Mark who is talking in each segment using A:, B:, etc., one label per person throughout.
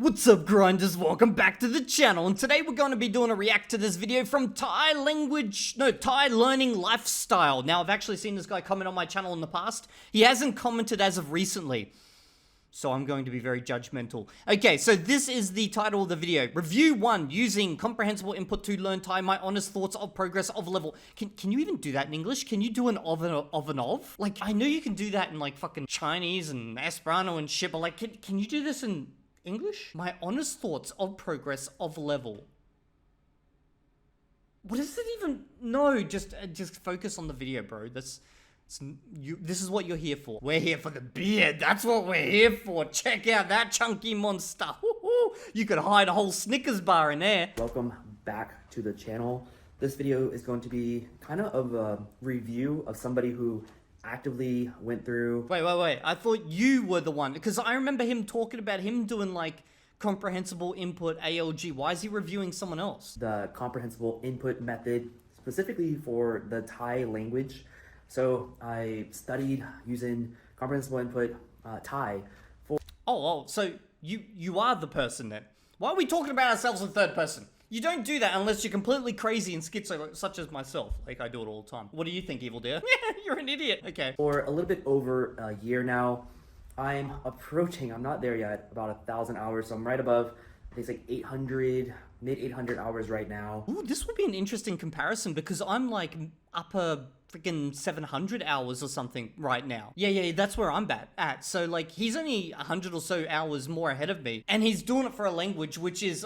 A: What's up, grinders? Welcome back to the channel, and today we're going to be doing a react to this video from Thai learning lifestyle. Now, I've actually seen this guy comment on my channel in the past. He hasn't commented as of recently, so I'm going to be very judgmental. Okay, so this is the title of the video. Review 1, using comprehensible input to learn Thai, my honest thoughts of progress of level. Can you even do that in English? Can you do an of? Like, I know you can do that in like fucking Chinese and Esperanto and shit, but like, can you do this in English? My honest thoughts of progress of level. What does it even? No, just focus on the video, bro. This is what you're here for. We're here for the beard. That's what we're here for. Check out that chunky monster. Woo-hoo. You could hide a whole Snickers bar in there.
B: Welcome back to the channel. This video is going to be kind of a review of somebody who actively went through...
A: Wait. I thought you were the one, because I remember him talking about him doing like comprehensible input ALG. Why is he reviewing someone else?
B: The comprehensible input method, specifically for the Thai language. So I studied using comprehensible input Thai for...
A: Oh, so you are the person then. Why are we talking about ourselves in third person? You don't do that unless you're completely crazy and schizo, such as myself. Like, I do it all the time. What do you think, Evildea? You're an idiot. Okay.
B: For a little bit over a year now, I'm not there yet, about 1,000 hours. So I'm right above, I think it's like 800, mid 800 hours right now.
A: Ooh, this would be an interesting comparison because I'm like upper freaking 700 hours or something right now. Yeah, that's where I'm at. So like, he's only 100 or so hours more ahead of me. And he's doing it for a language which is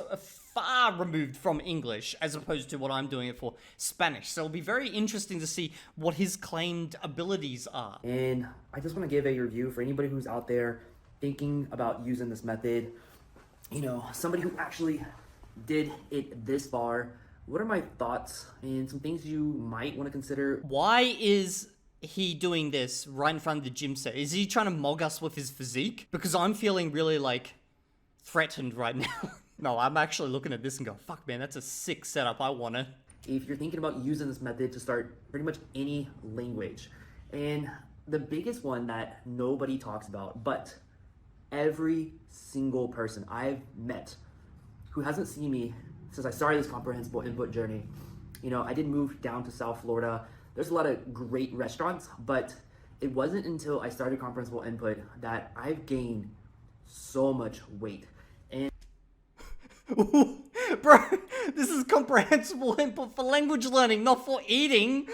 A: far removed from English as opposed to what I'm doing it for, Spanish. So it'll be very interesting to see what his claimed abilities are.
B: And I just want to give a review for anybody who's out there thinking about using this method. You know, somebody who actually did it this far. What are my thoughts and some things you might want to consider?
A: Why is he doing this right in front of the gym set? Is he trying to mog us with his physique? Because I'm feeling really like threatened right now. No, I'm actually looking at this and go, fuck man, that's a sick setup. I want it.
B: If you're thinking about using this method to start pretty much any language, and the biggest one that nobody talks about, but every single person I've met who hasn't seen me since I started this comprehensible input journey, you know, I did move down to South Florida. There's a lot of great restaurants, but it wasn't until I started comprehensible input that I've gained so much weight. And
A: bro, this is comprehensible input for language learning, not for eating.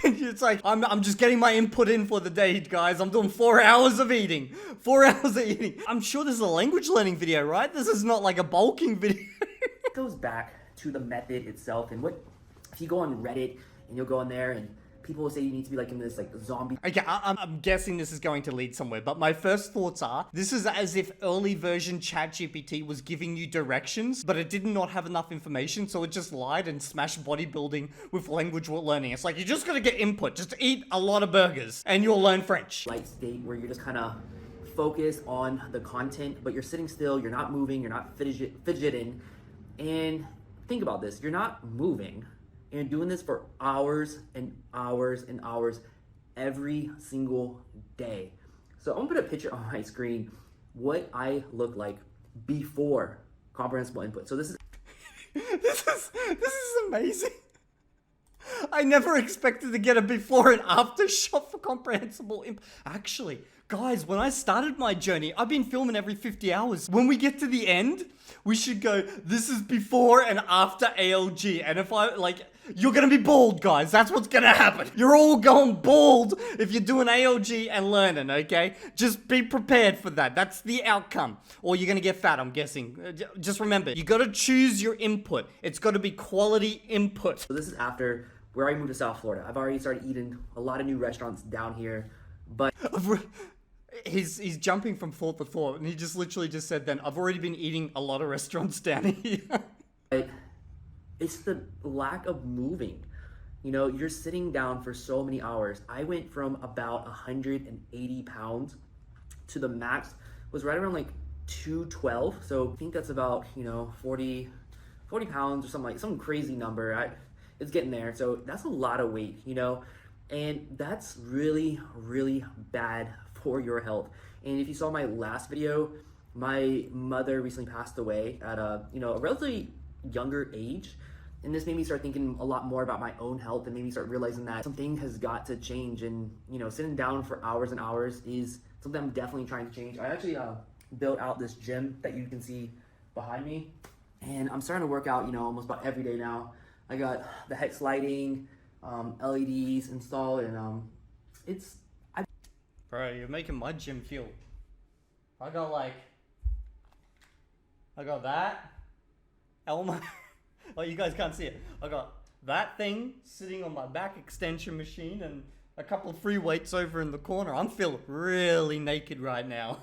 A: It's like, I'm just getting my input in for the day, guys. I'm doing 4 hours of eating. 4 hours of eating. I'm sure this is a language learning video, right? This is not like a bulking video.
B: It goes back to the method itself, and what if you go on Reddit and you'll go on there and people will say you need to be like in this like zombie.
A: Okay, I'm guessing this is going to lead somewhere, but my first thoughts are, this is as if early version ChatGPT was giving you directions, but it did not have enough information, so it just lied and smashed bodybuilding with language learning. It's like, you're just gonna get input, just eat a lot of burgers, and you'll learn French.
B: Light state where you're just kind of focused on the content, but you're sitting still, you're not moving, you're not fidgeting, and think about this, you're not moving, and doing this for hours and hours and hours every single day. So I'm gonna put a picture on my screen what I look like before comprehensible input. So this is
A: this is amazing. I never expected to get a before and after shot for comprehensible input. Actually, guys, when I started my journey, I've been filming every 50 hours. When we get to the end, we should go, this is before and after ALG. And if I, like, you're gonna be bald, guys. That's what's gonna happen. You're all going bald if you're doing ALG and learning, okay? Just be prepared for that. That's the outcome. Or you're gonna get fat, I'm guessing. Just remember, you gotta choose your input. It's gotta be quality input.
B: So this is after where I moved to South Florida. I've already started eating a lot of new restaurants down here, but...
A: He's jumping from thought to thought, and he just literally just said then, I've already been eating a lot of restaurants down here.
B: But it's the lack of moving. You know, you're sitting down for so many hours. I went from about 180 pounds to the max was right around like 212. So I think that's about, you know, 40 pounds or something, like some crazy number. It's getting there. So that's a lot of weight, you know, and that's really, really bad for your health. And if you saw my last video, my mother recently passed away at a relatively younger age. And this made me start thinking a lot more about my own health and made me start realizing that something has got to change. And, sitting down for hours and hours is something I'm definitely trying to change. I actually built out this gym that you can see behind me. And I'm starting to work out, almost about every day now. I got the hex lighting, LEDs installed, and
A: Bro, you're making my gym feel. I got that. Elmo. Oh, you guys can't see it. I got that thing sitting on my back extension machine and a couple of free weights over in the corner. I'm feeling really naked right now.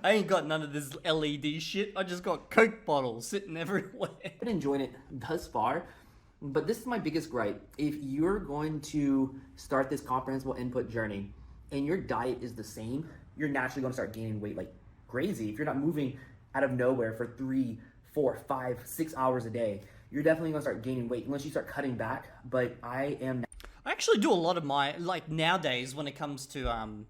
A: I ain't got none of this LED shit. I just got Coke bottles sitting everywhere.
B: I've been enjoying it thus far, but this is my biggest gripe. If you're going to start this comprehensible input journey and your diet is the same, you're naturally going to start gaining weight like crazy. If you're not moving out of nowhere for 3, 4, 5, 6 hours a day, you're definitely going to start gaining weight unless you start cutting back. But I
A: actually do a lot of my, nowadays when it comes to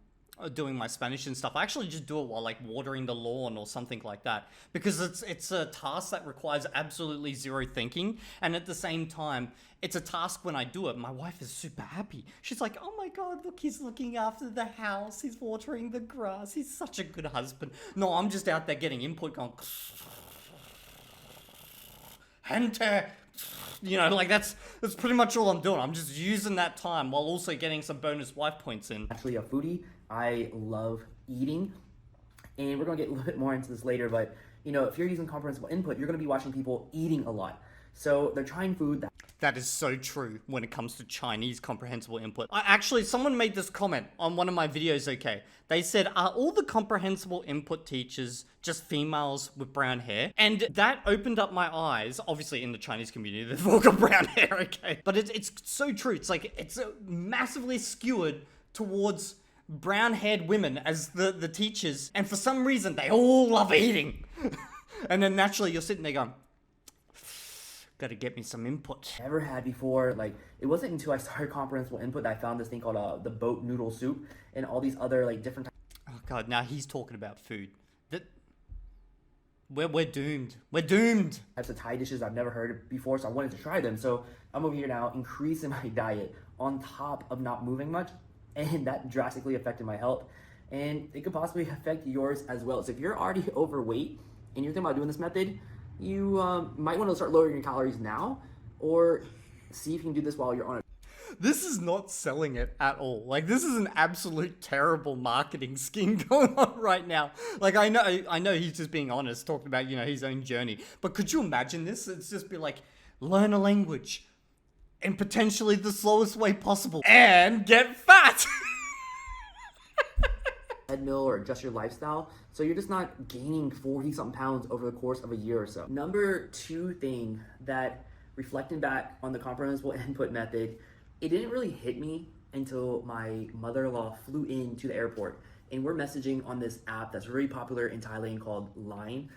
A: doing my Spanish and stuff, I actually just do it while watering the lawn or something like that, because it's a task that requires absolutely zero thinking, and at the same time it's a task when I do it. My wife is super happy. She's like, oh my god, look, he's looking after the house, he's watering the grass, he's such a good husband. No, I'm just out there getting input going Hente. That's pretty much all I'm doing. I'm just using that time while also getting some bonus wife points in.
B: Actually a foodie. I love eating, and we're gonna get a little bit more into this later, but if you're using comprehensible input, you're gonna be watching people eating a lot. So they're trying food
A: that is so true when it comes to Chinese comprehensible input. Someone made this comment on one of my videos, okay? They said, are all the comprehensible input teachers just females with brown hair? And that opened up my eyes. Obviously, in the Chinese community, they've all got brown hair, okay? But it's so true. It's massively skewered towards brown-haired women as the teachers. And for some reason, they all love eating. And then naturally, you're sitting there going, gotta get me some input.
B: Never had before. It wasn't until I started comprehensible input that I found this thing called the boat noodle soup and all these other different types.
A: Oh god, now he's talking about food. We're doomed. We're doomed.
B: Types of Thai dishes I've never heard of before, so I wanted to try them. So I'm over here now increasing my diet on top of not moving much, and that drastically affected my health, and it could possibly affect yours as well. So if you're already overweight and you're thinking about doing this method, you might want to start lowering your calories now, or see if you can do this while you're on it.
A: This is not selling it at all. This is an absolute terrible marketing scheme going on right now. I know he's just being honest, talking about, his own journey. But could you imagine this? It's just be learn a language in potentially the slowest way possible and get fat.
B: Treadmill or adjust your lifestyle, so you're just not gaining 40-something pounds over the course of a year or so. Number 2 thing that, reflecting back on the comprehensible input method, it didn't really hit me until my mother-in-law flew into the airport, and we're messaging on this app that's very popular in Thailand called Line.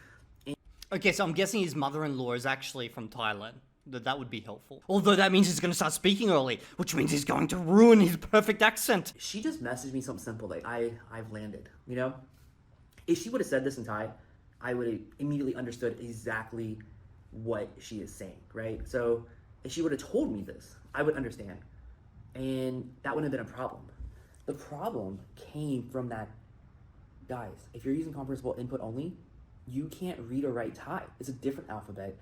A: Okay, so I'm guessing his mother-in-law is actually from Thailand. That would be helpful. Although that means he's going to start speaking early, which means he's going to ruin his perfect accent.
B: She just messaged me something simple, I've landed, If she would have said this in Thai, I would have immediately understood exactly what she is saying, right? So if she would have told me this, I would understand. And that wouldn't have been a problem. The problem came from that, guys, if you're using comprehensible input only, you can't read or write Thai. It's a different alphabet.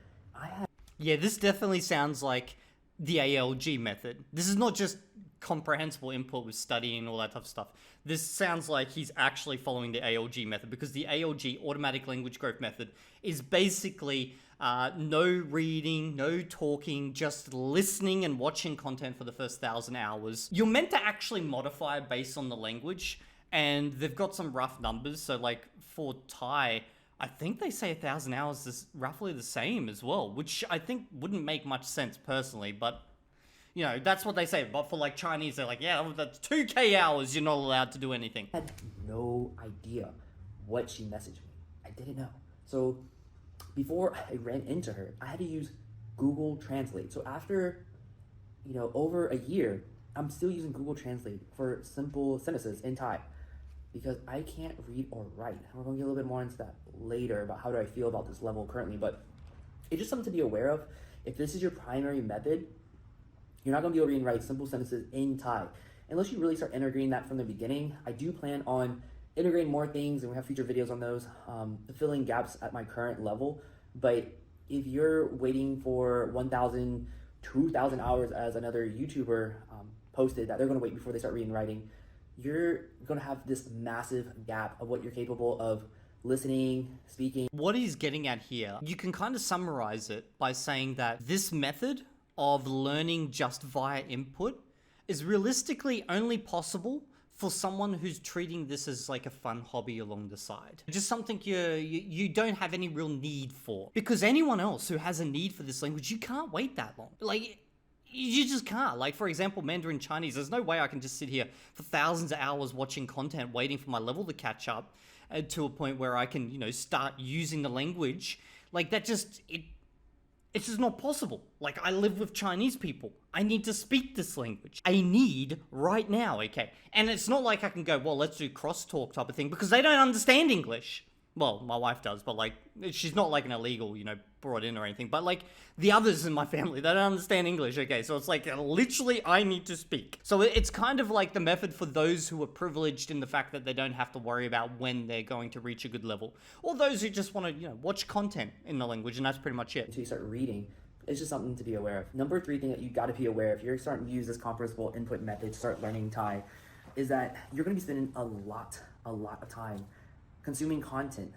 A: Yeah, this definitely sounds like the ALG method. This is not just comprehensible input with studying and all that type of stuff. This sounds like he's actually following the ALG method, because the ALG, automatic language growth method, is basically no reading, no talking, just listening and watching content for the first 1,000 hours. You're meant to actually modify it based on the language, and they've got some rough numbers. So for Thai, I think they say 1,000 hours is roughly the same as well, which I think wouldn't make much sense personally, but that's what they say. But for Chinese, they're yeah, that's 2K hours, you're not allowed to do anything.
B: I had no idea what she messaged me. I didn't know. So before I ran into her, I had to use Google Translate. So after, over a year, I'm still using Google Translate for simple sentences in Thai. because I can't read or write. We're going to get a little bit more into that later about how do I feel about this level currently, but it's just something to be aware of. If this is your primary method, you're not going to be able to read and write simple sentences in Thai unless you really start integrating that from the beginning. I do plan on integrating more things, and we have future videos on those, filling gaps at my current level. But if you're waiting for 1,000, 2,000 hours as another YouTuber posted that they're going to wait before they start reading and writing, you're going to have this massive gap of what you're capable of listening, speaking.
A: What he's getting at here, you can kind of summarize it by saying that this method of learning just via input is realistically only possible for someone who's treating this as like a fun hobby along the side. Just something you don't have any real need for. Because anyone else who has a need for this language, you can't wait that long. Like, you just can't. Like, for example, Mandarin Chinese, there's no way I can just sit here for thousands of hours watching content, waiting for my level to catch up to a point where I can, you know, start using the language. Like, that just, it's just not possible. Like, I live with Chinese people. I need to speak this language. I need right now, okay? And it's not like I can go, well, let's do crosstalk type of thing, because they don't understand English. Well, my wife does, but like, she's not like an illegal, you know, brought in or anything. But like, the others in my family, they don't understand English, okay? So it's like, literally, I need to speak. So it's kind of like the method for those who are privileged in the fact that they don't have to worry about when they're going to reach a good level. Or those who just want to, you know, watch content in the language, and that's pretty much it.
B: Until you start reading, it's just something to be aware of. Number 3 thing that you got to be aware of, if you're starting to use this comprehensible input method to start learning Thai, is that you're going to be spending a lot of time consuming content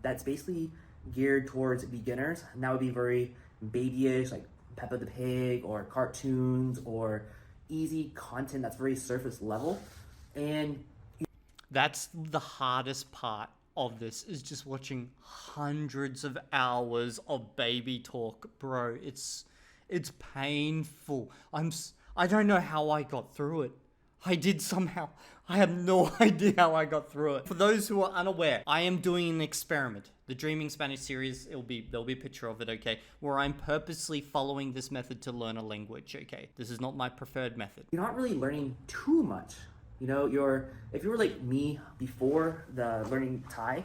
B: that's basically geared towards beginners. And that would be very babyish, like Peppa the Pig or cartoons or easy content that's very surface level. And
A: that's the hardest part of this, is just watching hundreds of hours of baby talk, bro. It's painful. I don't know how I got through it. I did somehow. I have no idea how I got through it. For those who are unaware, I am doing an experiment. The Dreaming Spanish series, there'll be a picture of it, okay? Where I'm purposely following this method to learn a language, okay? This is not my preferred method.
B: you're not really learning too much. You know, if you were like me before the learning Thai,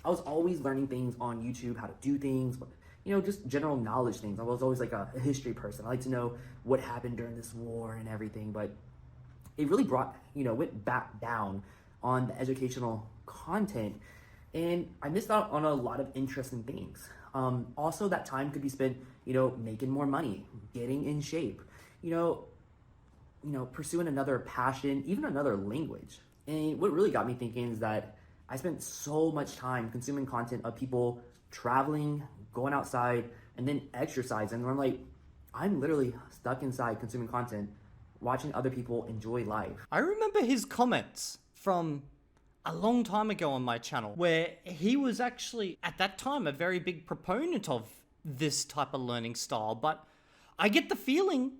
B: I was always learning things on YouTube, how to do things, you know, just general knowledge things. I was always like a history person. I like to know what happened during this war and everything, but it really went back down on the educational content, and I missed out on a lot of interesting things. Also, that time could be spent, you know, making more money, getting in shape, you know, pursuing another passion, even another language. And what really got me thinking is that I spent so much time consuming content of people traveling, going outside, and then exercising. And I'm like, I'm literally stuck inside consuming content, watching other people enjoy life.
A: I remember his comments from a long time ago on my channel, where he was actually, at that time, a very big proponent of this type of learning style, but I get the feeling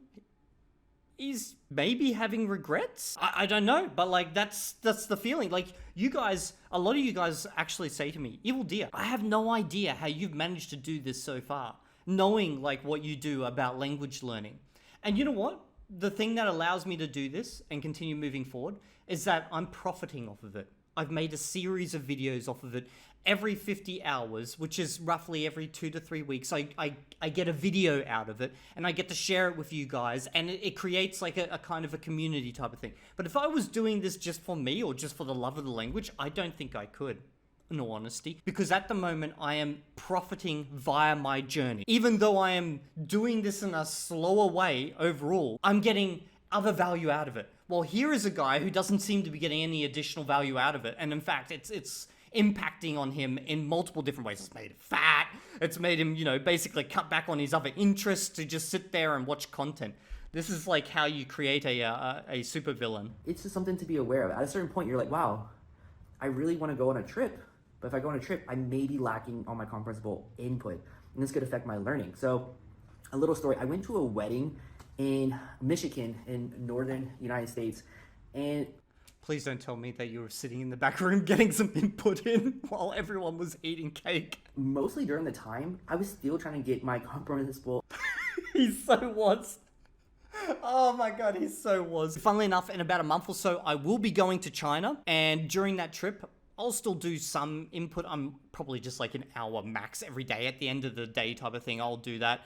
A: he's maybe having regrets. I don't know, but like, that's the feeling. Like, you guys, a lot of you guys actually say to me, Evildea, I have no idea how you've managed to do this so far, knowing like what you do about language learning. And you know what? The thing that allows me to do this and continue moving forward is that I'm profiting off of it. I've made a series of videos off of it every 50 hours, which is roughly every 2 to 3 weeks. I get a video out of it, and I get to share it with you guys, and it creates like a kind of a community type of thing. But if I was doing this just for me or just for the love of the language, I don't think I could, in all honesty, because at the moment I am profiting via my journey. Even though I am doing this in a slower way overall, I'm getting other value out of it. Well, here is a guy who doesn't seem to be getting any additional value out of it, and in fact, it's impacting on him in multiple different ways. It's made him fat. It's made him, you know, basically cut back on his other interests to just sit there and watch content. This is like how you create a supervillain.
B: It's just something to be aware of. At a certain point, you're like, wow, I really want to go on a trip. But if I go on a trip, I may be lacking on my comprehensible input, and this could affect my learning. So a little story, I went to a wedding in Michigan in northern United States, and
A: please don't tell me that you were sitting in the back room getting some input in while everyone was eating cake.
B: Mostly during the time, I was still trying to get my comprehensible
A: He so was. Oh my god, he so was. Funnily enough, in about a month or so, I will be going to China, and during that trip, I'll still do some input. I'm probably just like an hour max every day at the end of the day type of thing. I'll do that.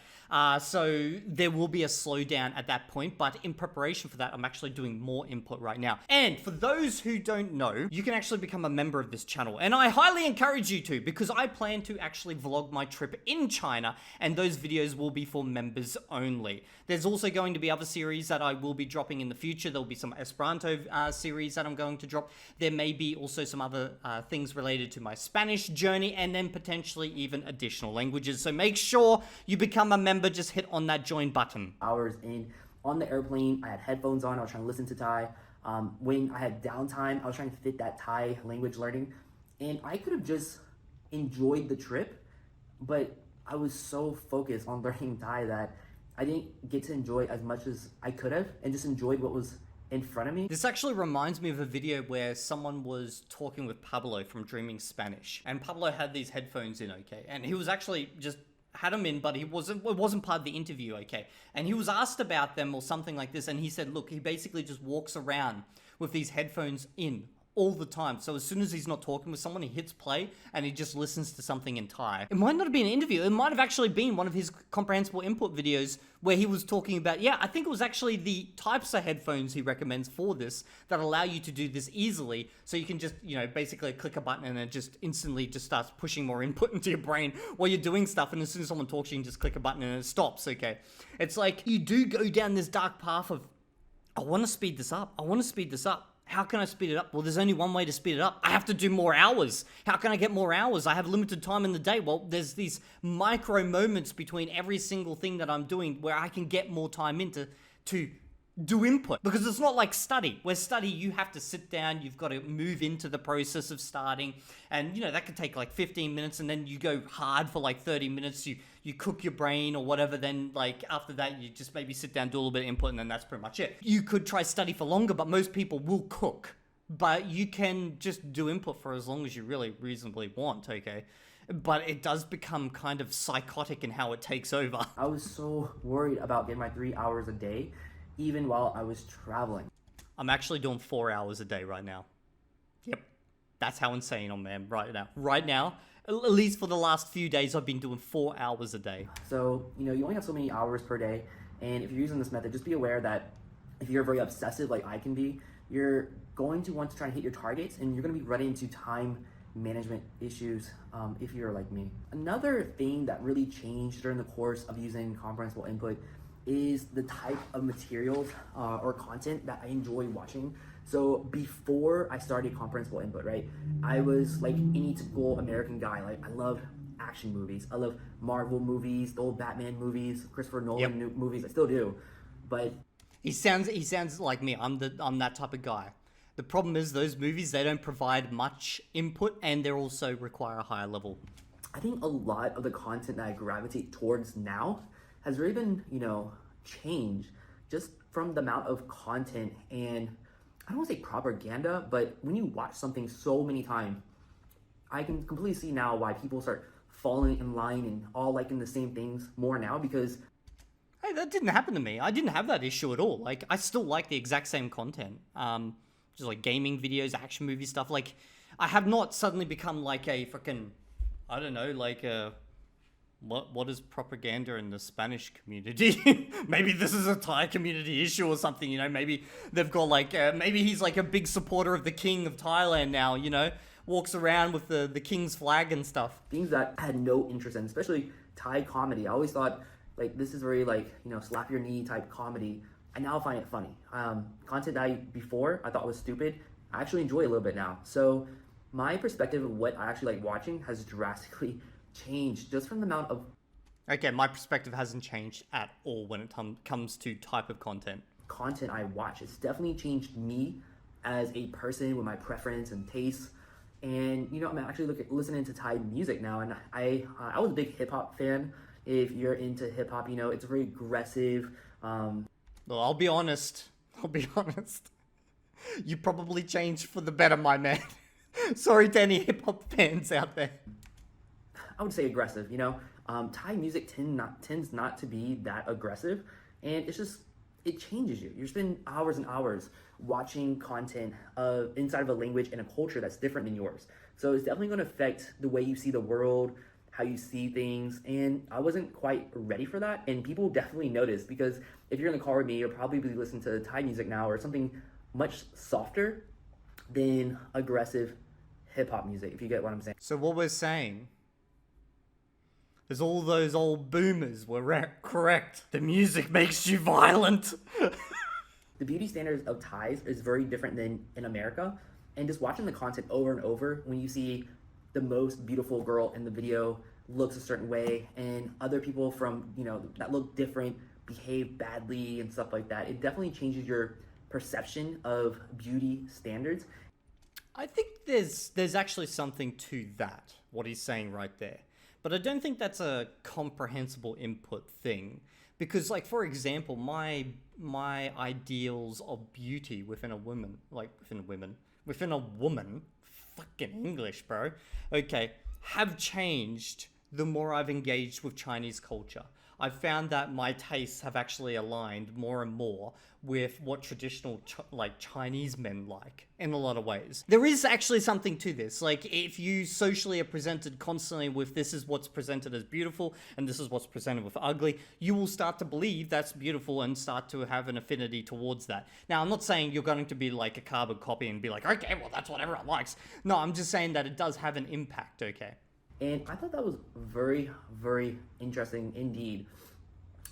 A: So there will be a slowdown at that point, but in preparation for that, I'm actually doing more input right now. And for those who don't know, you can actually become a member of this channel, and I highly encourage you to, because I plan to actually vlog my trip in China, and those videos will be for members only. There's also going to be other series that I will be dropping in the future. There'll be some Esperanto series that I'm going to drop. There may be also some other things related to my Spanish journey, and then potentially even additional languages. So make sure you become a member. Just hit on that join button.
B: Hours in on the airplane, I had headphones on. I was trying to listen to Thai. When I had downtime, I was trying to fit that Thai language learning, and I could have just enjoyed the trip, but I was so focused on learning Thai that I didn't get to enjoy as much as I could have, and just enjoyed what was in front of me.
A: This actually reminds me of a video where someone was talking with Pablo from Dreaming Spanish, and Pablo had these headphones in, okay, and he was actually just had them in, but it wasn't part of the interview, okay, and he was asked about them or something like this, and he said, look, he basically just walks around with these headphones in all the time. So as soon as he's not talking with someone, he hits play and he just listens to something in Thai. It might not have been an interview. It might have actually been one of his comprehensible input videos where he was talking about, yeah, I think it was actually the types of headphones he recommends for this that allow you to do this easily. So you can just, you know, basically click a button and it just instantly just starts pushing more input into your brain while you're doing stuff. And as soon as someone talks, you can just click a button and it stops, okay? It's like you do go down this dark path of, I want to speed this up. I want to speed this up. How can I speed it up? Well, there's only one way to speed it up. I have to do more hours. How can I get more hours? I have limited time in the day. Well, there's these micro moments between every single thing that I'm doing where I can get more time into to do input, because it's not like study. Where study, you have to sit down, you've got to move into the process of starting, and you know that could take like 15 minutes, and then you go hard for like 30 minutes, you cook your brain or whatever, then like after that you just maybe sit down, do a little bit of input, and then that's pretty much it. You could try study for longer, but most people will cook, but you can just do input for as long as you really reasonably want, okay? But it does become kind of psychotic in how it takes over.
B: I was so worried about getting my 3 hours a day, even while I was traveling.
A: I'm actually doing 4 hours a day right now. Yep. That's how insane I'm, man, right now. Right now, at least for the last few days, I've been doing 4 hours a day.
B: So, you know, you only have so many hours per day. And if you're using this method, just be aware that if you're very obsessive like I can be, you're going to want to try and hit your targets, and you're going to be running into time management issues if you're like me. Another thing that really changed during the course of using comprehensible input is the type of materials or content that I enjoy watching. So before I started comprehensible input, right, I was like any typical American guy. Like I love action movies. I love Marvel movies, the old Batman movies, Christopher Nolan movies. I still do, but
A: he sounds like me. I'm that type of guy. The problem is those movies, they don't provide much input, and they also require a higher level.
B: I think a lot of the content that I gravitate towards now has really been, you know, changed just from the amount of content, and I don't want to say propaganda, but when you watch something so many times, I can completely see now why people start falling in line and all liking the same things more now, because
A: hey, that didn't happen to me. I didn't have that issue at all. Like, I still like the exact same content. Just like gaming videos, action movie stuff. Like, I have not suddenly become like a freaking, I don't know, like a, what is propaganda in the Spanish community? Maybe this is a Thai community issue or something, you know? Maybe they've got like, maybe he's like a big supporter of the king of Thailand now, you know? Walks around with the king's flag and stuff.
B: Things that I had no interest in, especially Thai comedy. I always thought, like, this is very, like, you know, slap your knee type comedy. I now find it funny. Content that before I thought was stupid, I actually enjoy a little bit now. So my perspective of what I actually like watching has drastically changed just from the amount of...
A: Okay, my perspective hasn't changed at all when it comes to type of content.
B: Content I watch. It's definitely changed me as a person with my preference and tastes. And, you know, I'm actually listening to Thai music now, and I was a big hip-hop fan. If you're into hip-hop, you know, it's very aggressive.
A: Well, I'll be honest. You probably changed for the better, my man. Sorry to any hip-hop fans out there.
B: I would say aggressive, you know. Thai music tends not to be that aggressive, and it changes you. You're spending hours and hours watching content inside of a language and a culture that's different than yours. So it's definitely going to affect the way you see the world, how you see things. And I wasn't quite ready for that. And people definitely noticed, because if you're in the car with me, you'll probably be listening to Thai music now, or something much softer than aggressive hip hop music, if you get what I'm saying.
A: So what we're saying is all those old boomers were correct. The music makes you violent.
B: The beauty standards of Thais is very different than in America. And just watching the content over and over, when you see the most beautiful girl in the video looks a certain way, and other people from, that look different behave badly and stuff like that, it definitely changes your perception of beauty standards.
A: I think there's actually something to that, what he's saying right there. But I don't think that's a comprehensible input thing. Because, like, for example, my ideals of beauty within a woman, fucking English, bro, okay, have changed the more I've engaged with Chinese culture. I've found that my tastes have actually aligned more and more with what traditional Chinese men like in a lot of ways. There is actually something to this. Like, if you socially are presented constantly with this is what's presented as beautiful and this is what's presented with ugly, you will start to believe that's beautiful and start to have an affinity towards that. Now, I'm not saying you're going to be like a carbon copy and be like, okay, well, that's what everyone likes. No, I'm just saying that it does have an impact, okay?
B: And I thought that was very, very interesting indeed.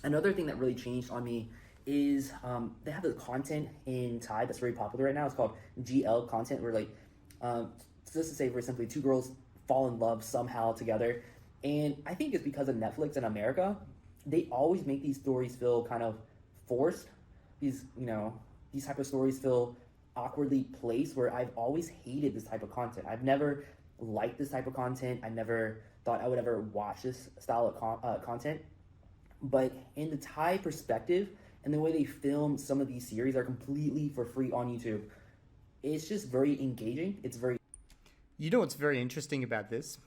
B: Another thing that really changed on me is they have the content in Thai that's very popular right now. It's called GL content, where just to say very simply, two girls fall in love somehow together. And I think it's because of Netflix in America. They always make these stories feel kind of forced. These type of stories feel awkwardly placed, where I've always hated this type of content. I've never liked this type of content. I never thought I would ever watch this style of content. But in the Thai perspective, and the way they film some of these series are completely for free on YouTube, it's just very engaging. It's very...
A: You know what's very interesting about this?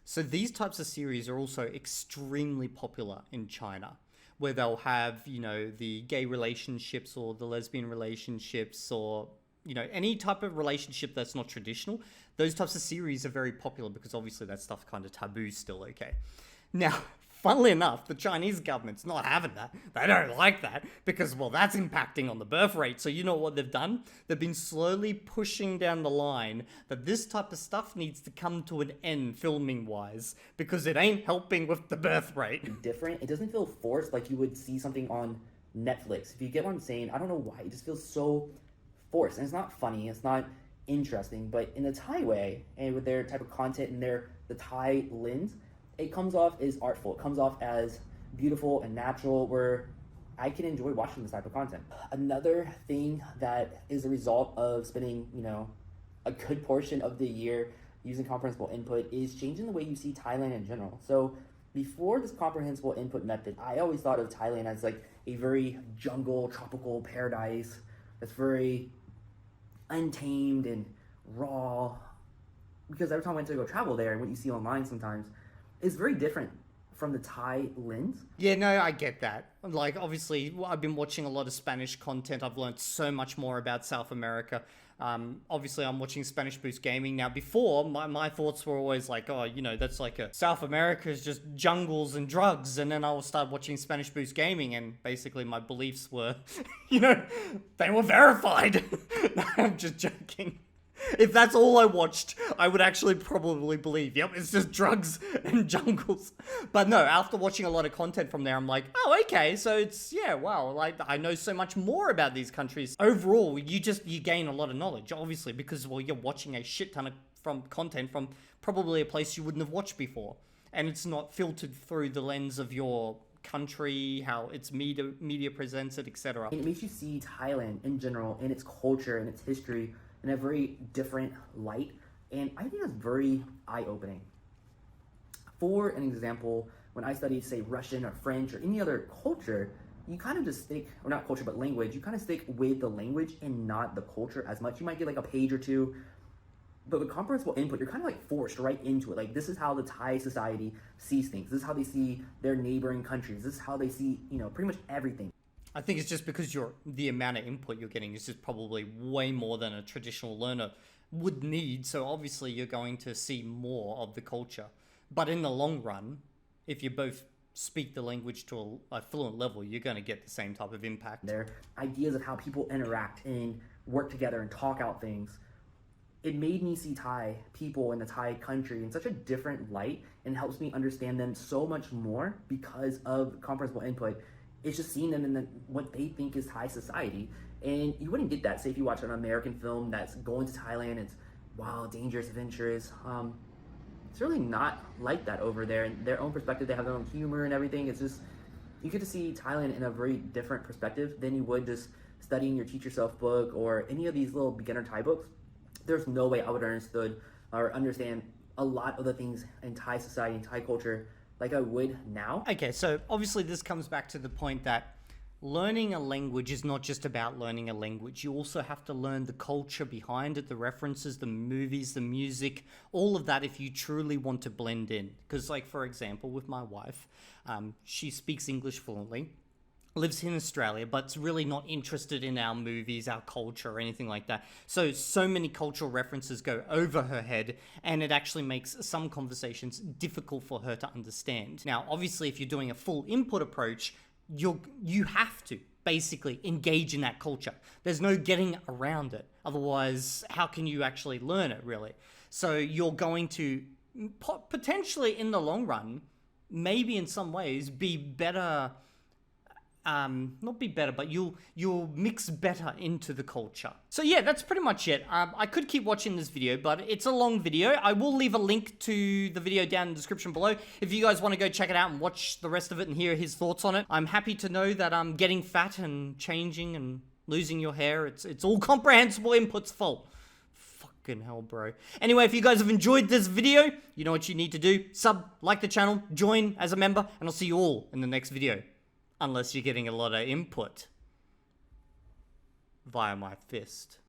A: So these types of series are also extremely popular in China, where they'll have, the gay relationships or the lesbian relationships, or any type of relationship that's not traditional. Those types of series are very popular because obviously that stuff kind of taboo still, okay? Now, funnily enough, the Chinese government's not having that. They don't like that because, well, that's impacting on the birth rate. So you know what they've done? They've been slowly pushing down the line that this type of stuff needs to come to an end filming-wise because it ain't helping with the birth rate.
B: Different. It doesn't feel forced like you would see something on Netflix. If you get what I'm saying, I don't know why. It just feels so forced. And it's not funny. It's not interesting. But in the Thai way, and with their type of content and the Thai lens, it comes off as artful. It comes off as beautiful and natural, where I can enjoy watching this type of content. Another thing that is a result of spending, a good portion of the year using comprehensible input is changing the way you see Thailand in general. So before this comprehensible input method, I always thought of Thailand as like a very jungle, tropical paradise that's very untamed and raw. Because every time I went to go travel there, and what you see online sometimes, is very different from the Thai lens.
A: Yeah, no, I get that. Like, obviously, I've been watching a lot of Spanish content. I've learned so much more about South America. Obviously, I'm watching Spanish Boost Gaming. Now, before, my thoughts were always like, oh, that's like South America is just jungles and drugs. And then I will start watching Spanish Boost Gaming, and basically my beliefs were, they were verified. No, I'm just joking. If that's all I watched, I would actually probably believe, yep, it's just drugs and jungles. But no, after watching a lot of content from there, I'm like, oh, okay, so it's, yeah, wow, like, I know so much more about these countries. Overall, you gain a lot of knowledge, obviously, because, well, you're watching a shit ton of content from probably a place you wouldn't have watched before. And it's not filtered through the lens of your country, how its media presents it, etc.
B: It makes you see Thailand in general, and its culture, and its history, in a very different light, and I think that's very eye-opening. For an example, when I studied, say, Russian or French or any other culture, you kind of just stick, or not culture, but language, you kind of stick with the language and not the culture as much. You might get like a page or two, but with comprehensible input, you're kind of like forced right into it. Like, this is how the Thai society sees things. This is how they see their neighboring countries. This is how they see, pretty much everything.
A: I think it's just because the amount of input you're getting is just probably way more than a traditional learner would need. So obviously you're going to see more of the culture. But in the long run, if you both speak the language to a fluent level, you're going to get the same type of impact.
B: Their ideas of how people interact and work together and talk out things. It made me see Thai people in the Thai country in such a different light, and helps me understand them so much more because of comprehensible input. It's just seeing them in what they think is Thai society. And you wouldn't get that, say, if you watch an American film that's going to Thailand, it's wild, dangerous, adventurous. It's really not like that over there. In their own perspective, they have their own humor and everything. It's just, you get to see Thailand in a very different perspective than you would just studying your Teach Yourself book or any of these little beginner Thai books. There's no way I would understood or understand a lot of the things in Thai society and Thai culture like I would now.
A: Okay, so obviously this comes back to the point that learning a language is not just about learning a language. You also have to learn the culture behind it, the references, the movies, the music, all of that if you truly want to blend in. Because like, for example, with my wife, she speaks English fluently, lives in Australia, but's really not interested in our movies, our culture, or anything like that. So many cultural references go over her head, and it actually makes some conversations difficult for her to understand. Now, obviously, if you're doing a full input approach, you have to basically engage in that culture. There's no getting around it. Otherwise, how can you actually learn it, really? So you're going to potentially, in the long run, maybe in some ways, be better. Not be better, but you'll mix better into the culture. So yeah, that's pretty much it. I could keep watching this video, but it's a long video. I will leave a link to the video down in the description below if you guys want to go check it out and watch the rest of it and hear his thoughts on it. I'm happy to know that I'm getting fat and changing and losing your hair. It's all Comprehensible Input's fault. Fucking hell, bro. Anyway, if you guys have enjoyed this video, you know what you need to do. Like the channel, join as a member, and I'll see you all in the next video. Unless you're getting a lot of input via my fist.